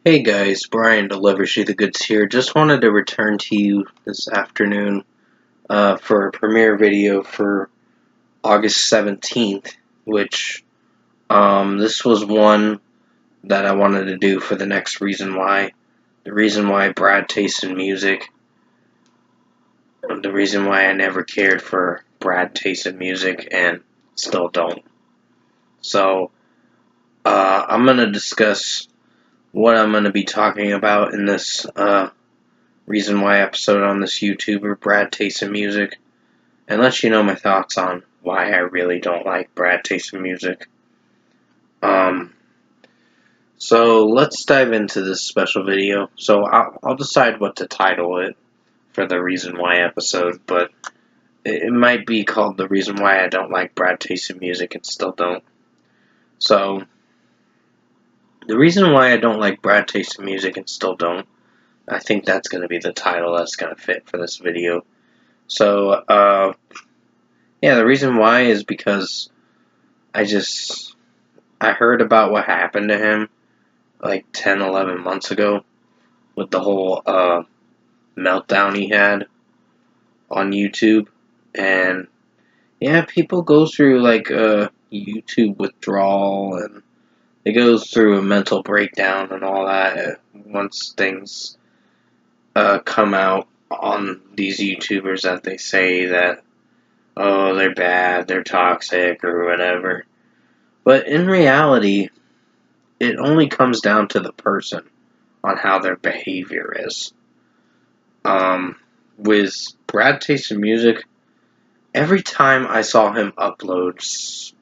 Hey guys, Brian delivers you the goods here. Just wanted to return to you this afternoon for a premiere video for August 17th, which this was one that I wanted to do for the next reason why. The reason why Brad tastes in music. The reason why I never cared for Brad tastes in music and still don't. So, I'm going to discuss what I'm going to be talking about in this reason why episode on this YouTuber, Brad Tastes in Music, and let you know my thoughts on why I really don't like Brad Tastes in Music. So let's dive into this special video. So I'll decide what to title it for the reason why episode, but it might be called the reason why I don't like Brad Tastes in Music and still don't. So the reason why I don't like Brad Tastes in Music and still don't, I think that's going to be the title that's going to fit for this video. So, yeah, the reason why is because I heard about what happened to him like 10, 11 months ago with the whole meltdown he had on YouTube. And yeah, people go through like a YouTube withdrawal and it goes through a mental breakdown and all that once things come out on these YouTubers that they say that, oh, they're bad, they're toxic, or whatever. But in reality, it only comes down to the person on how their behavior is. With Brad Taste in Music, every time I saw him upload,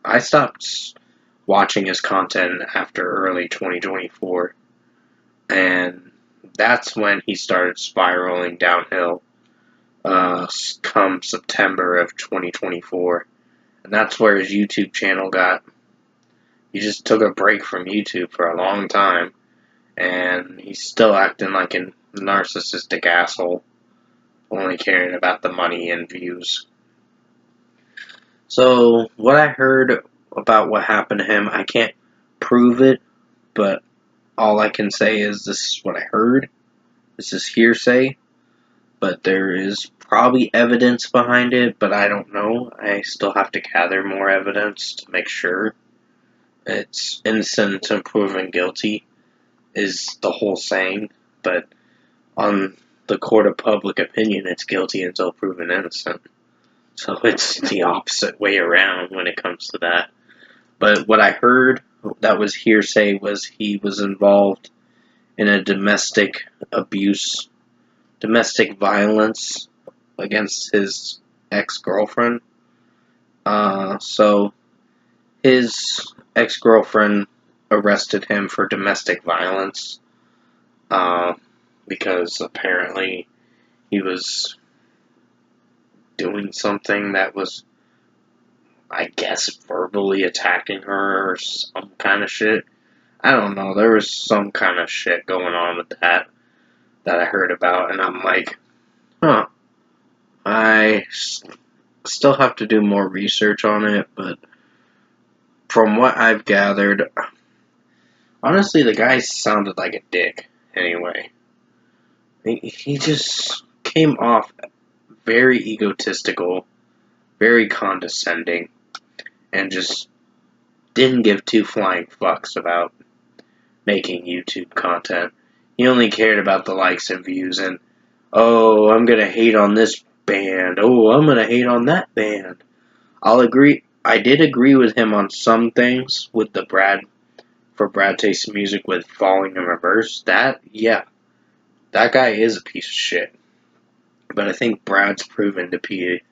I stopped watching his content after early 2024. And that's when he started spiraling downhill come September of 2024. And that's where his YouTube channel got. He just took a break from YouTube for a long time. And he's still acting like a narcissistic asshole, only caring about the money and views. So, what I heard about what happened to him, I can't prove it, but all I can say is this is what I heard. This is hearsay, but there is probably evidence behind it, but I don't know. I still have to gather more evidence to make sure. It's innocent until proven guilty, is the whole saying, but on the court of public opinion, it's guilty until proven innocent. So it's the opposite way around when it comes to that. But what I heard that was hearsay was he was involved in a domestic abuse, domestic violence against his ex-girlfriend. So his ex-girlfriend arrested him for domestic violence because apparently he was doing something that was, I guess, verbally attacking her or some kind of shit. I don't know. There was some kind of shit going on with that I heard about, and I'm like, huh. I still have to do more research on it, but from what I've gathered, honestly, the guy sounded like a dick anyway. He just came off very egotistical, very condescending, and just didn't give two flying fucks about making YouTube content. He only cared about the likes and views and, oh, I'm gonna hate on this band. Oh, I'm gonna hate on that band. I'll agree. I did agree with him on some things with the Brad Taste in Music with Falling in Reverse. That guy is a piece of shit. But I think Brad's proven to be a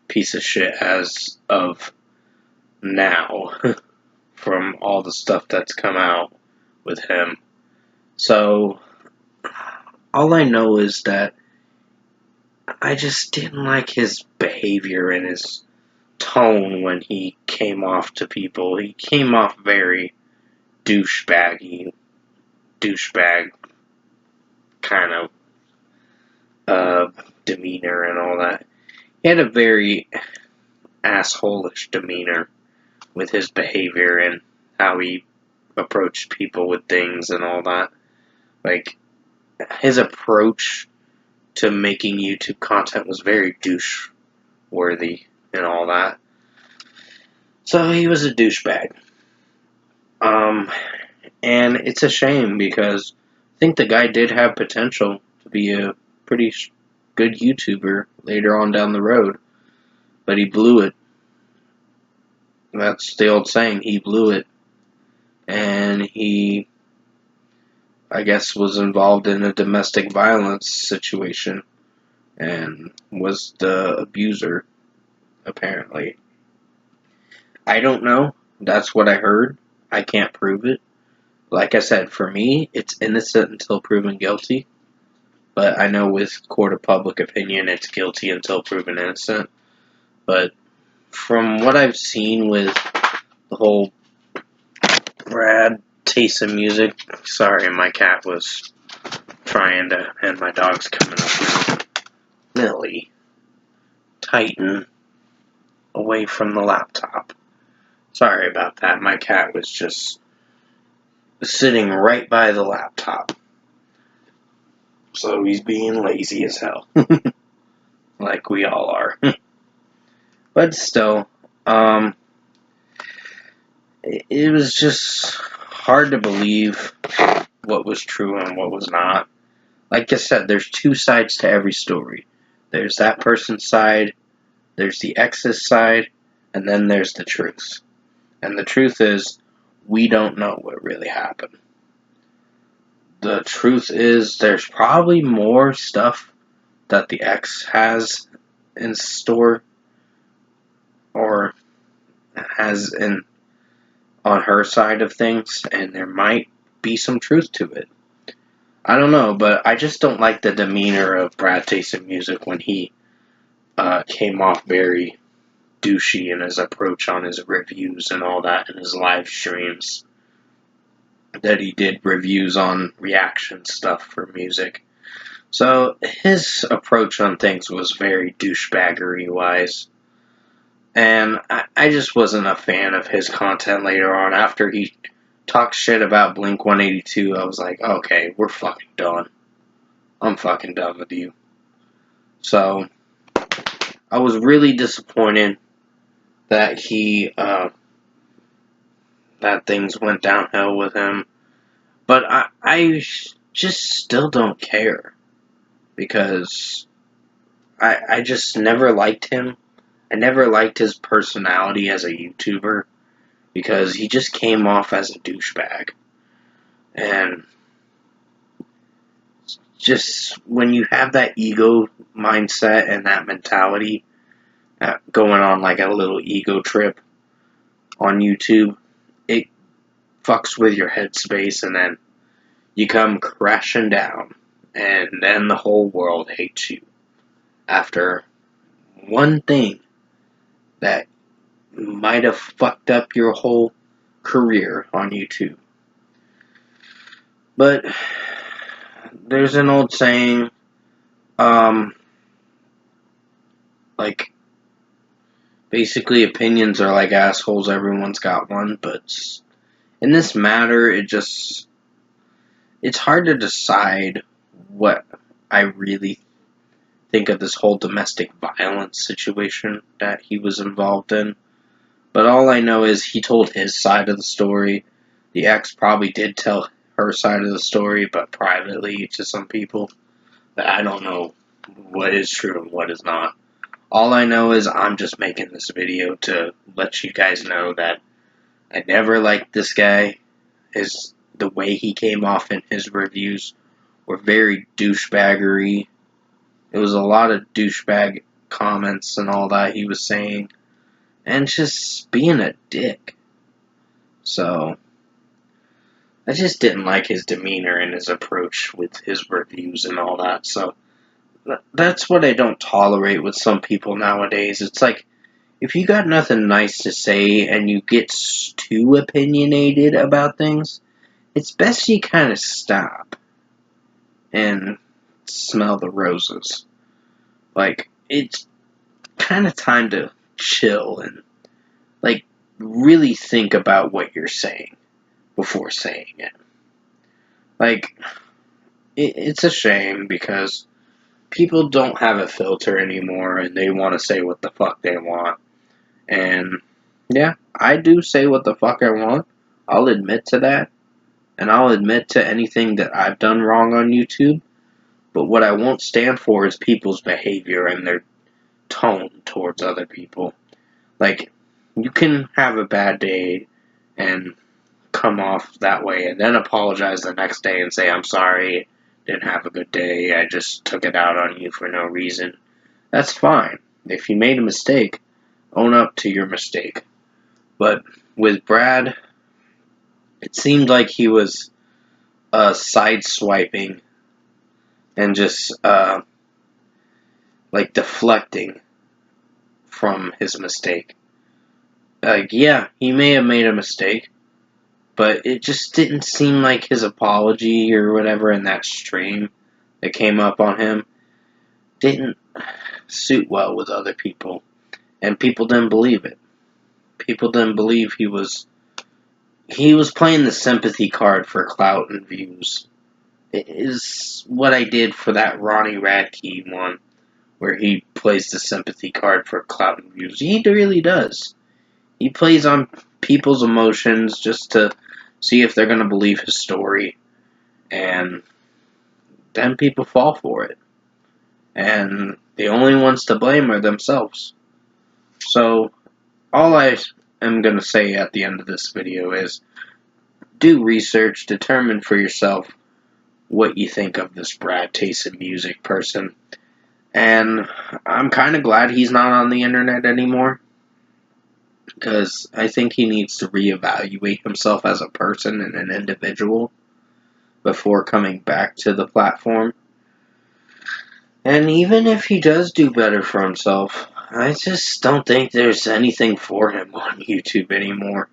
piece of shit as of now from all the stuff that's come out with him. So, all I know is that I just didn't like his behavior and his tone when he came off to people. He came off very douchebag kind of demeanor and all that. He had a very assholish demeanor with his behavior and how he approached people with things and all that. Like, his approach to making YouTube content was very douche-worthy and all that. So he was a douchebag. And it's a shame because I think the guy did have potential to be a pretty good YouTuber later on down the road, but he blew it. That's the old saying, he blew it. And he, I guess, was involved in a domestic violence situation and was the abuser, apparently. I don't know. That's what I heard. I can't prove it. Like I said, for me, it's innocent until proven guilty. But I know with court of public opinion, it's guilty until proven innocent. But from what I've seen with the whole Brad taste in music, sorry, my cat was trying to, and my dog's coming up now. Millie, tighten away from the laptop. Sorry about that. My cat was just sitting right by the laptop. So he's being lazy as hell. Like we all are. But still, it was just hard to believe what was true and what was not. Like I said, there's two sides to every story. There's that person's side, there's the ex's side, and then there's the truth. And the truth is, we don't know what really happened. The truth is, there's probably more stuff that the ex has in store or has in on her side of things, and there might be some truth to it. I don't know, but I just don't like the demeanor of Brad Taste in Music when he came off very douchey in his approach on his reviews and all that in his live streams. That he did reviews on reaction stuff for music. So his approach on things was very douchebaggery wise. And I just wasn't a fan of his content later on. After he talked shit about Blink 182, I was like, okay, we're fucking done. I'm fucking done with you. So I was really disappointed that that things went downhill with him. But I just still don't care. Because I just never liked him. I never liked his personality as a YouTuber. Because he just came off as a douchebag. And just when you have that ego mindset and that mentality going on like a little ego trip on YouTube, it fucks with your headspace and then you come crashing down and then the whole world hates you after one thing that might have fucked up your whole career on YouTube. But there's an old saying, like, basically opinions are like assholes, everyone's got one, but in this matter, it's hard to decide what I really think of this whole domestic violence situation that he was involved in. But all I know is he told his side of the story. The ex probably did tell her side of the story, but privately to some people. That I don't know what is true and what is not. All I know is I'm just making this video to let you guys know that I never liked this guy. The way he came off in his reviews were very douchebaggery. It was a lot of douchebag comments and all that he was saying. And just being a dick. So, I just didn't like his demeanor and his approach with his reviews and all that. So, that's what I don't tolerate with some people nowadays. It's like, if you got nothing nice to say and you get too opinionated about things, it's best you kind of stop and smell the roses. Like, it's kind of time to chill and, like, really think about what you're saying before saying it. Like, it's a shame because people don't have a filter anymore and they want to say what the fuck they want. And yeah, I do say what the fuck I want. I'll admit to that. And I'll admit to anything that I've done wrong on YouTube. But what I won't stand for is people's behavior and their tone towards other people. Like, you can have a bad day and come off that way and then apologize the next day and say, I'm sorry, didn't have a good day, I just took it out on you for no reason. That's fine. If you made a mistake, own up to your mistake. But with Brad, it seemed like he was sideswiping and just like deflecting from his mistake. Like, yeah, he may have made a mistake, but it just didn't seem like his apology or whatever in that stream that came up on him didn't suit well with other people. And people didn't believe it. People didn't believe he was playing the sympathy card for clout and views. It is what I did for that Ronnie Radke one, where he plays the sympathy card for clout and views. He really does. He plays on people's emotions just to see if they're going to believe his story. And then people fall for it. And the only ones to blame are themselves. So, all I am going to say at the end of this video is do research, determine for yourself what you think of this Brad Taste in Music person. And I'm kind of glad he's not on the internet anymore, because I think he needs to reevaluate himself as a person and an individual before coming back to the platform. And even if he does do better for himself, I just don't think there's anything for him on YouTube anymore.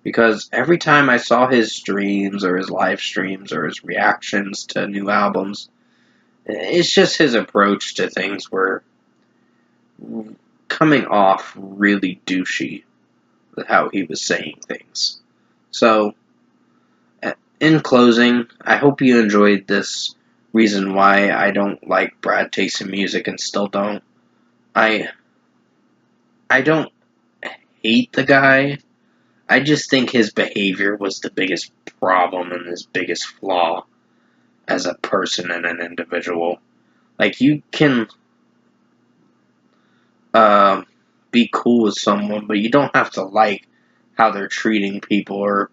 Because every time I saw his streams or his live streams or his reactions to new albums, it's just his approach to things were coming off really douchey with how he was saying things. So, in closing, I hope you enjoyed this reason why I don't like Brad Taste in Music and still don't. I don't hate the guy. I just think his behavior was the biggest problem and his biggest flaw as a person and an individual. Like, you can be cool with someone, but you don't have to like how they're treating people or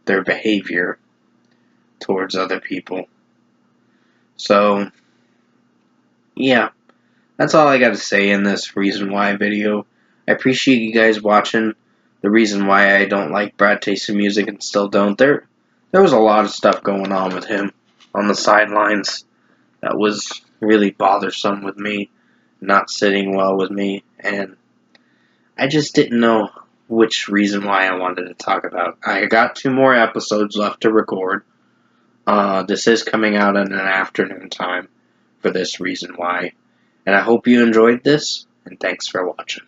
their behavior towards other people. So, yeah, that's all I got to say in this reason why video. I appreciate you guys watching. The reason why I don't like Brad Taste in Music and still don't. There was a lot of stuff going on with him on the sidelines that was really bothersome with me, not sitting well with me, and I just didn't know which reason why I wanted to talk about. I got 2 more episodes left to record. This is coming out in an afternoon time for this reason why. And I hope you enjoyed this, and thanks for watching.